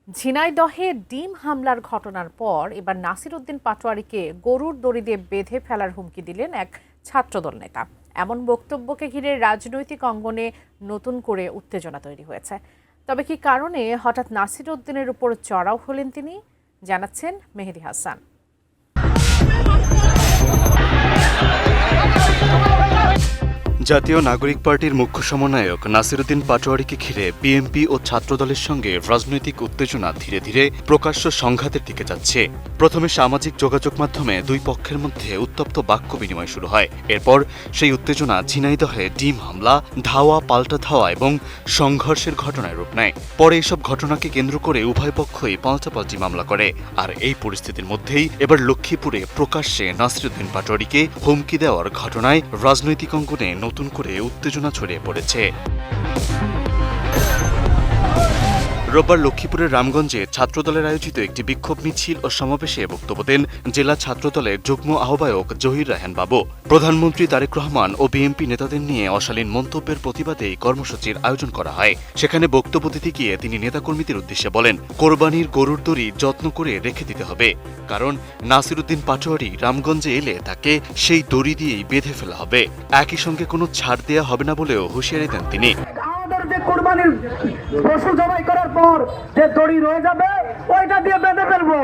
ঝিনাইদহে ডিম হামলার ঘটনার পর এবার নাসির উদ্দিন পাটোয়ারিকে গরুর দড়ি দিয়ে বেঁধে ফেলার হুমকি দিলেন এক ছাত্রদল নেতা। এমন বক্তব্যকে ঘিরে রাজনৈতিক অঙ্গনে নতুন করে উত্তেজনা তৈরি হয়েছে। তবে কি কারণে হঠাৎ নাসির উদ্দিনের উপর চড়াও হলেন তিনি, জানাচ্ছেন মেহেদী হাসান। জাতীয় নাগরিক পার্টির মুখ্য সমন্বয়ক নাসির উদ্দিন পাটোয়ারিকে ঘিরে বিএনপি ও ছাত্রদলের সঙ্গে রাজনৈতিক উত্তেজনা ধীরে ধীরে প্রকাশ্য সংঘাতের দিকে যাচ্ছে। প্রথমে সামাজিক যোগাযোগ মাধ্যমে দুই পক্ষের মধ্যে উত্তপ্ত বাক্য বিনিময় শুরু হয়। এরপর সেই উত্তেজনা ঝিনাইদহে ডিম হামলা, ধাওয়া পাল্টা ধাওয়া এবং সংঘর্ষের ঘটনায় রূপ নেয়। পরে এসব ঘটনাকে কেন্দ্র করে উভয় পক্ষই পাল্টাপাল্টি মামলা করে। আর এই পরিস্থিতির মধ্যেই এবার লক্ষ্মীপুরে প্রকাশ্যে নাসির উদ্দিন পাটোয়ারিকে হুমকি দেওয়ার ঘটনায় রাজনৈতিক অঙ্গনে নতুন করে উত্তেজনা ছড়িয়ে পড়েছে। রোববার লক্ষ্মীপুরের রামগঞ্জে ছাত্রদলের আয়োজিত একটি বিক্ষোভ মিছিল ও সমাবেশে বক্তব্য দেন জেলা ছাত্রদলের যুগ্ম আহ্বায়ক জহির রায়হান বাবু। প্রধানমন্ত্রী তারেক রহমান ও বিএনপি নেতাদের নিয়ে অশালীন মন্তব্যের প্রতিবাদে এই কর্মসূচির আয়োজন করা হয়। সেখানে বক্তব্য দিতে গিয়ে তিনি নেতাকর্মীদের উদ্দেশ্যে বলেন, কোরবানির গরুর দড়ি যত্ন করে রেখে দিতে হবে, কারণ নাসির উদ্দিন পাটোয়ারি রামগঞ্জে এলে তাকে সেই দড়ি দিয়েই বেঁধে ফেলা হবে। একই সঙ্গে কোনো ছাড় দেয়া হবে না বলেও হুঁশিয়ারি দেন তিনি। কোরবানির পশু জবাই করার পর যে দড়ি রয়ে যাবে ওইটা দিয়ে বেঁধে ফেলবো।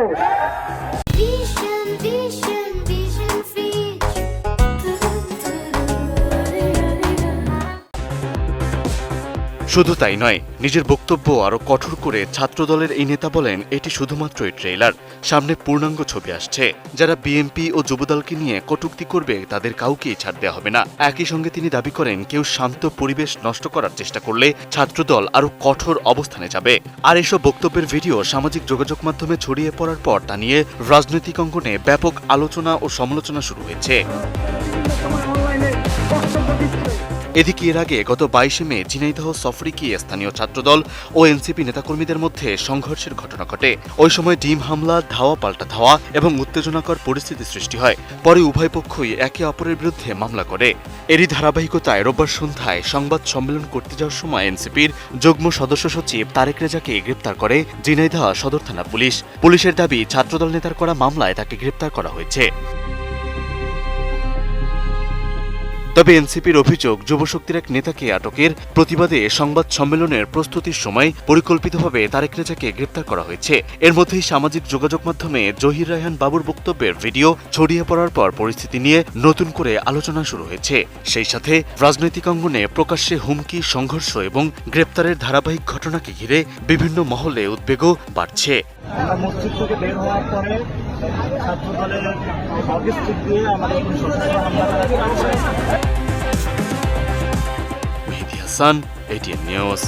শুধু তাই নয়, নিজের বক্তব্য আরো কঠোর করে ছাত্রদলের এই নেতা বলেন, এটি শুধুমাত্রই ট্রেলার, সামনে পূর্ণাঙ্গ ছবি আসছে। যারা বিএনপি ও যুবদলকে নিয়ে কটূক্তি করবে তাদের কাউকেই ছাড় দেওয়া হবে না। একই সঙ্গে তিনি দাবি করেন, কেউ শান্ত পরিবেশ নষ্ট করার চেষ্টা করলে ছাত্রদল আরো কঠোর অবস্থানে যাবে। আর এসব বক্তব্যের ভিডিও সামাজিক যোগাযোগ মাধ্যমে ছড়িয়ে পড়ার পর তা নিয়ে রাজনৈতিক অঙ্গনে ব্যাপক আলোচনা ও সমালোচনা শুরু হয়েছে। এদিকে এর আগে গত 22 মে ঝিনাইদহ সফরে গিয়ে স্থানীয় ছাত্রদল ও এনসিপি নেতাকর্মীদের মধ্যে সংঘর্ষের ঘটনা ঘটে। ওই সময় ডিম হামলা, ধাওয়া পাল্টা ধাওয়া এবং উত্তেজনাকর পরিস্থিতি সৃষ্টি হয়। পরে উভয় পক্ষই একে অপরের বিরুদ্ধে মামলা করে। এরই ধারাবাহিকতায় রোববার সন্ধ্যায় সংবাদ সম্মেলন করতে যাওয়ার সময় এনসিপির যুগ্ম সদস্য সচিব তারেক রেজাকে গ্রেপ্তার করে ঝিনাইদহ সদর থানা পুলিশ। পুলিশের দাবি, ছাত্রদল নেতার করা মামলায় তাকে গ্রেপ্তার করা হয়েছে। তবে এনসিপির অভিযোগ, যুবশক্তির এক নেতাকে আটকের প্রতিবাদে সংবাদ সম্মেলনের প্রস্তুতির সময় পরিকল্পিতভাবে তারেক রেজাকে গ্রেপ্তার করা হয়েছে। এর মধ্যেই সামাজিক যোগাযোগ মাধ্যমে জহির রায়হান বাবুর বক্তব্যের ভিডিও ছড়িয়ে পড়ার পর পরিস্থিতি নিয়ে নতুন করে আলোচনা শুরু হয়েছে। সেই সাথে রাজনৈতিক অঙ্গনে প্রকাশ্যে হুমকি, সংঘর্ষ এবং গ্রেপ্তারের ধারাবাহিক ঘটনাকে ঘিরে বিভিন্ন মহলে উদ্বেগও বাড়ছে। মসজিদ থেকে বের হওয়ার পরে ছাত্রদলের অফিস দিয়ে আমাদের মেহেদী হাসান, এটিএন নিউজ।